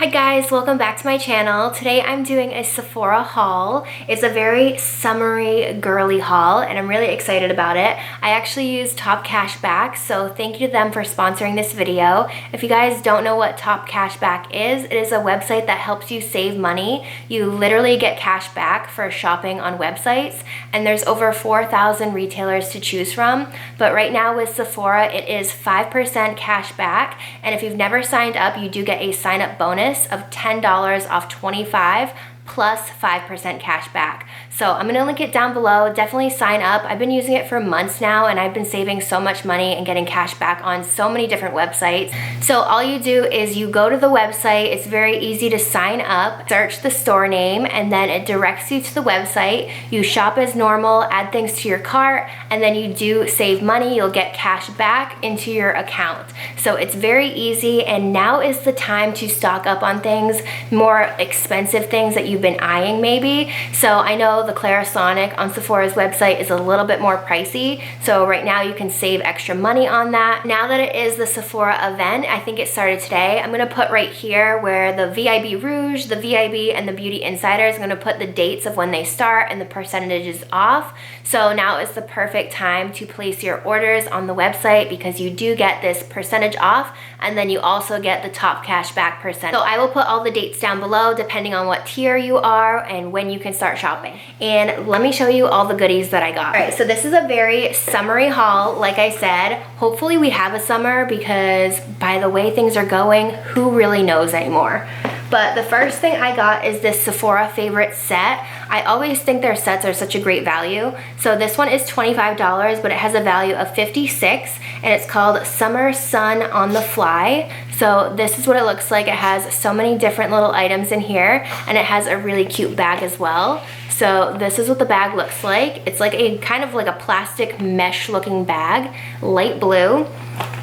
Hi guys, welcome back to my channel. Today I'm doing a Sephora haul. It's a very summery, girly haul and I'm really excited about it. I actually use Top Cashback, so thank you to them for sponsoring this video. If you guys don't know what Top Cashback is, it is a website that helps you save money. You literally get cash back for shopping on websites, and there's over 4,000 retailers to choose from. But right now with Sephora, it is 5% cash back, and if you've never signed up, you do get a sign-up bonus of $10 off 25 plus 5% cash back. So I'm gonna link it down below. Definitely sign up. I've been using it for months now and I've been saving so much money and getting cash back on so many different websites. So all you do is you go to the website. It's very easy to sign up, search the store name, and then it directs you to the website. You shop as normal, add things to your cart, and then you do save money. You'll get cash back into your account. So it's very easy, and now is the time to stock up on things, more expensive things that you've been eyeing maybe. So I know the Clarisonic on Sephora's website is a little bit more pricey, so right now you can save extra money on that. Now that it is the Sephora event, I think it started today, I'm gonna put right here where the VIB Rouge, the VIB, and the Beauty Insiders, I'm gonna put the dates of when they start and the percentages off. So now is the perfect time to place your orders on the website because you do get this percentage off, and then you also get the top cash back percent. So I will put all the dates down below depending on what tier you are and when you can start shopping. And let me show you all the goodies that I got. All right, so this is a very summery haul. Like I said, hopefully we have a summer because by the way things are going, who really knows anymore? But the first thing I got is this Sephora Favorite Set. I always think their sets are such a great value. So this one is $25, but it has a value of $56, and it's called Summer Sun on the Fly. So this is what it looks like. It has so many different little items in here, and it has a really cute bag as well. So this is what the bag looks like. It's like a kind of like a plastic mesh looking bag, light blue.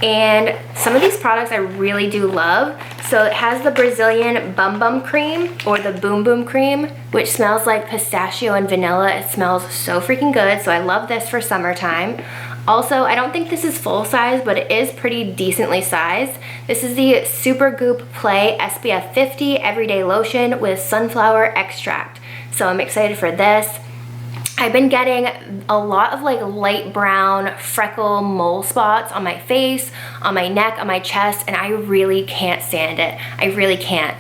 And some of these products I really do love. So it has the Brazilian Bum Bum Cream, or the Boom Boom Cream, which smells like pistachio and vanilla. It smells so freaking good, so I love this for summertime. Also, I don't think this is full size, but it is pretty decently sized. This is the Super Goop Play SPF 50 Everyday Lotion with sunflower extract. So I'm excited for this. I've been getting a lot of like light brown freckle mole spots on my face, on my neck, on my chest, and I really can't stand it. I really can't.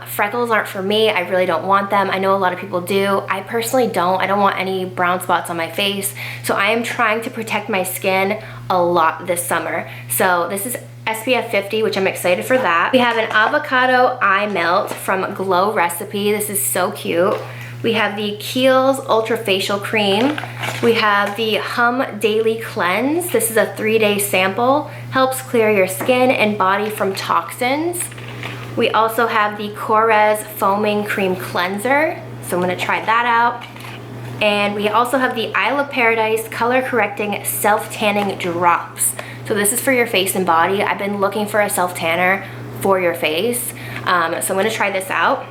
Freckles aren't for me. I really don't want them. I know a lot of people do. I personally don't. I don't want any brown spots on my face. So I am trying to protect my skin a lot this summer. So this is SPF 50, which I'm excited for that. We have an avocado eye melt from Glow Recipe. This is so cute. We have the Kiehl's Ultra Facial Cream. We have the Hum Daily Cleanse. This is a 3-day sample. Helps clear your skin and body from toxins. We also have the Korres Foaming Cream Cleanser. So I'm gonna try that out. And we also have the Isle of Paradise Color Correcting Self-Tanning Drops. So this is for your face and body. I've been looking for a self-tanner for your face. So I'm gonna try this out.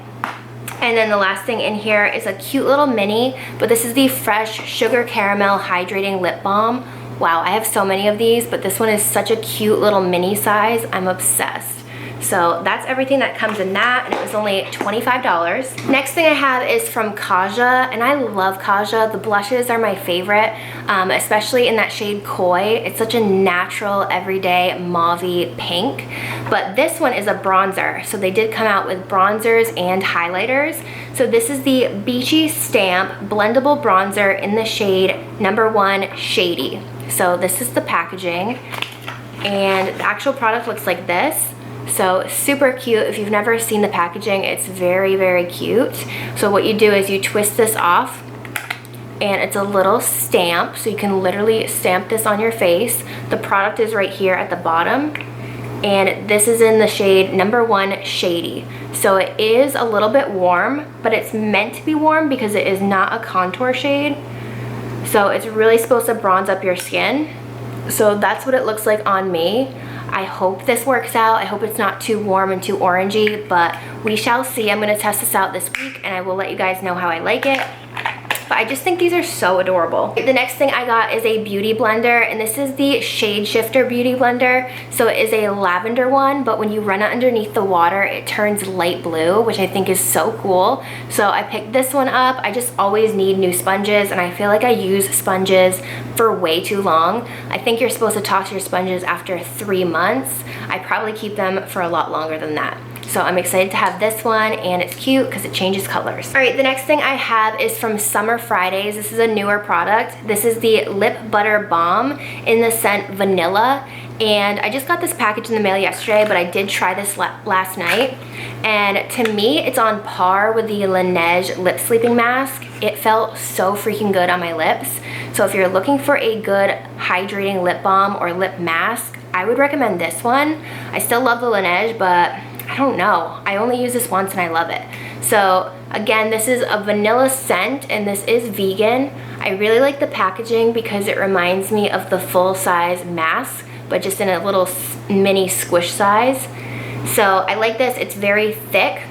And then the last thing in here is a cute little mini, but this is the Fresh Sugar Caramel Hydrating Lip Balm. Wow, I have so many of these, but this one is such a cute little mini size. I'm obsessed. So that's everything that comes in that, and it was only $25. Next thing I have is from Kaja, and I love Kaja. The blushes are my favorite, especially in that shade Koi. It's such a natural, everyday mauve-y pink. But this one is a bronzer, so they did come out with bronzers and highlighters. So this is the Beachy Stamp Blendable Bronzer in the shade number 1 Shady. So this is the packaging, and the actual product looks like this. So super cute. If you've never seen the packaging, it's very, very cute. So what you do is you twist this off, and it's a little stamp, so you can literally stamp this on your face. The product is right here at the bottom, and this is in the shade number 1 Shady. So it is a little bit warm, but it's meant to be warm because it is not a contour shade. So it's really supposed to bronze up your skin. So that's what it looks like on me. I hope this works out. I hope it's not too warm and too orangey, but we shall see. I'm gonna test this out this week and I will let you guys know how I like it. but I just think these are so adorable. The next thing I got is a beauty blender, and this is the Shade Shifter Beauty Blender. So it is a lavender one, but when you run it underneath the water, it turns light blue, which I think is so cool. So I picked this one up. I just always need new sponges, and I feel like I use sponges for way too long. I think you're supposed to toss your sponges after 3 months. I probably keep them for a lot longer than that. So I'm excited to have this one, and it's cute because it changes colors. All right, the next thing I have is from Summer Fridays. This is a newer product. This is the Lip Butter Balm in the scent Vanilla. And I just got this package in the mail yesterday, but I did try this last night. And to me, it's on par with the Laneige Lip Sleeping Mask. It felt so freaking good on my lips. So if you're looking for a good hydrating lip balm or lip mask, I would recommend this one. I still love the Laneige, but I don't know. I only use this once and I love it. So again, this is a vanilla scent and this is vegan. I really like the packaging because it reminds me of the full-size mask, but just in a little mini squish size. So I like this. It's very thick.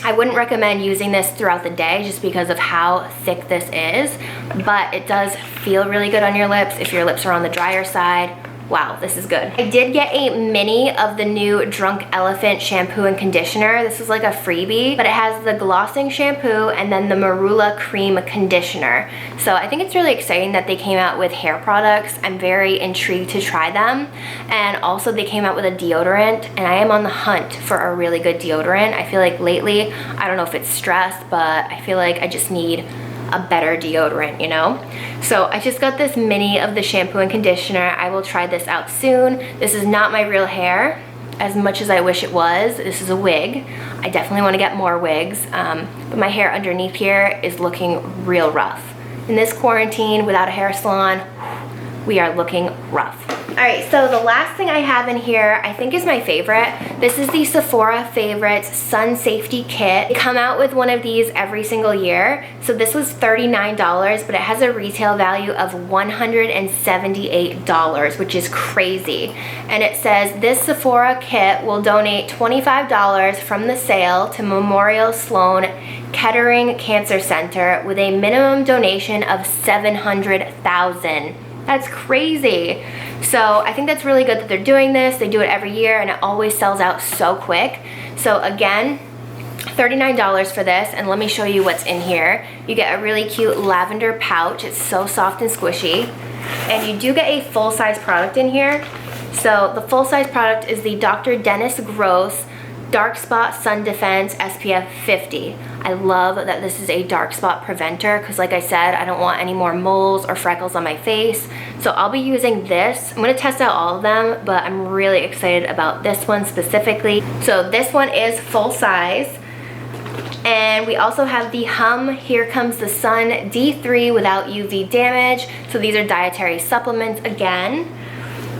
I wouldn't recommend using this throughout the day just because of how thick this is, but it does feel really good on your lips if your lips are on the drier side. Wow, this is good. I did get a mini of the new Drunk Elephant shampoo and conditioner. This was like a freebie, but it has the glossing shampoo and then the Marula cream conditioner. So I think it's really exciting that they came out with hair products. I'm very intrigued to try them. And also they came out with a deodorant, and I am on the hunt for a really good deodorant. I feel like lately, I don't know if it's stress, but I feel like I just need a better deodorant, you know? So I just got this mini of the shampoo and conditioner. I will try this out soon. This is not my real hair, as much as I wish it was. This is a wig. I definitely want to get more wigs, but my hair underneath here is looking real rough. In this quarantine, without a hair salon, we are looking rough. All right, so the last thing I have in here, I think is my favorite. This is the Sephora Favorite Sun Safety Kit. They come out with one of these every single year. So this was $39, but it has a retail value of $178, which is crazy. And it says this Sephora kit will donate $25 from the sale to Memorial Sloan Kettering Cancer Center with a minimum donation of $700,000. That's crazy. So I think that's really good that they're doing this. They do it every year and it always sells out so quick. So again, $39 for this, and let me show you what's in here. You get a really cute lavender pouch. It's so soft and squishy. And you do get a full-size product in here. So the full-size product is the Dr. Dennis Gross Dark Spot Sun Defense SPF 50. I love that this is a dark spot preventer because, like I said, I don't want any more moles or freckles on my face. So I'll be using this. I'm going to test out all of them, but I'm really excited about this one specifically. So this one is full size. And we also have the Hum Here Comes the Sun D3 without UV damage. So these are dietary supplements again.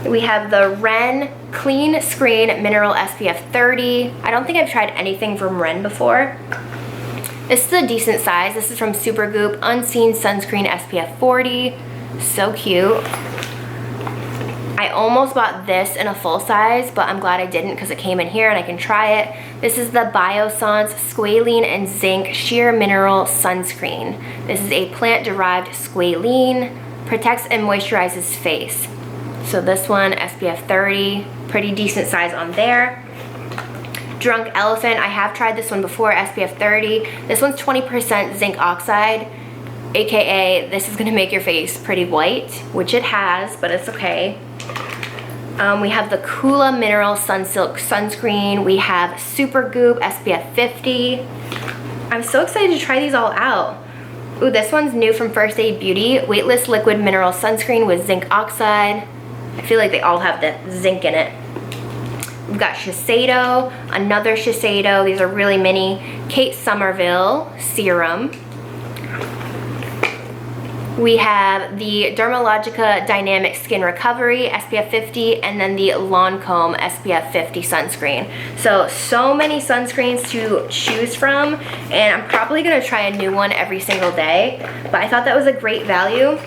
We have the Ren Clean Screen Mineral SPF 30. I don't think I've tried anything from Ren before. This is a decent size. This is from Super Goop Unseen Sunscreen SPF 40. So cute. I almost bought this in a full size, but I'm glad I didn't because it came in here and I can try it. This is the Bioscience Squalene and Zinc Sheer Mineral Sunscreen. This is a plant-derived squalene, protects and moisturizes face. So this one, SPF 30, pretty decent size on there. Drunk Elephant, I have tried this one before, SPF 30. This one's 20% zinc oxide, aka this is gonna make your face pretty white, which it has, but it's okay. We have the Kula Mineral Sunsilk Sunscreen. We have Super Goop SPF 50. I'm so excited to try these all out. Ooh, this one's new from First Aid Beauty. Weightless Liquid Mineral Sunscreen with zinc oxide. I feel like they all have the zinc in it. We've got Shiseido, another Shiseido. These are really mini. Kate Somerville Serum. We have the Dermalogica Dynamic Skin Recovery SPF 50, and then the Lancome SPF 50 sunscreen. So many sunscreens to choose from, and I'm probably gonna try a new one every single day, but I thought that was a great value.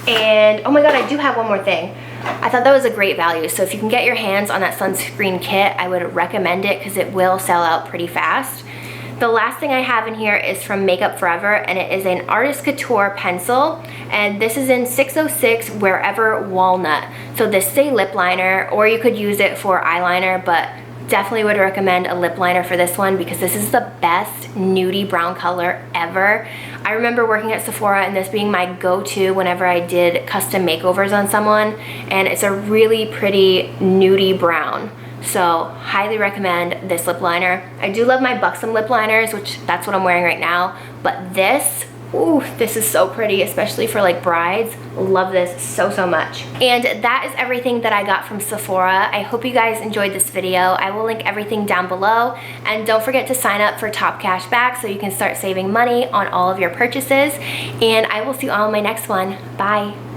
And oh my god, I do have one more thing. I thought that was a great value. So if you can get your hands on that sunscreen kit, I would recommend it because it will sell out pretty fast. The last thing I have in here is from Makeup Forever, and it is an Artist Couture pencil, and this is in 606 Wherever Walnut. So this is a lip liner, or you could use it for eyeliner, but definitely would recommend a lip liner for this one because this is the best nudie brown color ever. I remember working at Sephora and this being my go-to whenever I did custom makeovers on someone, and it's a really pretty nudie brown. So highly recommend this lip liner. I do love my Buxom lip liners, which that's what I'm wearing right now, but this, ooh, this is so pretty, especially for like brides. Love this so, so much. And that is everything that I got from Sephora. I hope you guys enjoyed this video. I will link everything down below. And don't forget to sign up for Top Cash Back so you can start saving money on all of your purchases. And I will see you all in my next one. Bye.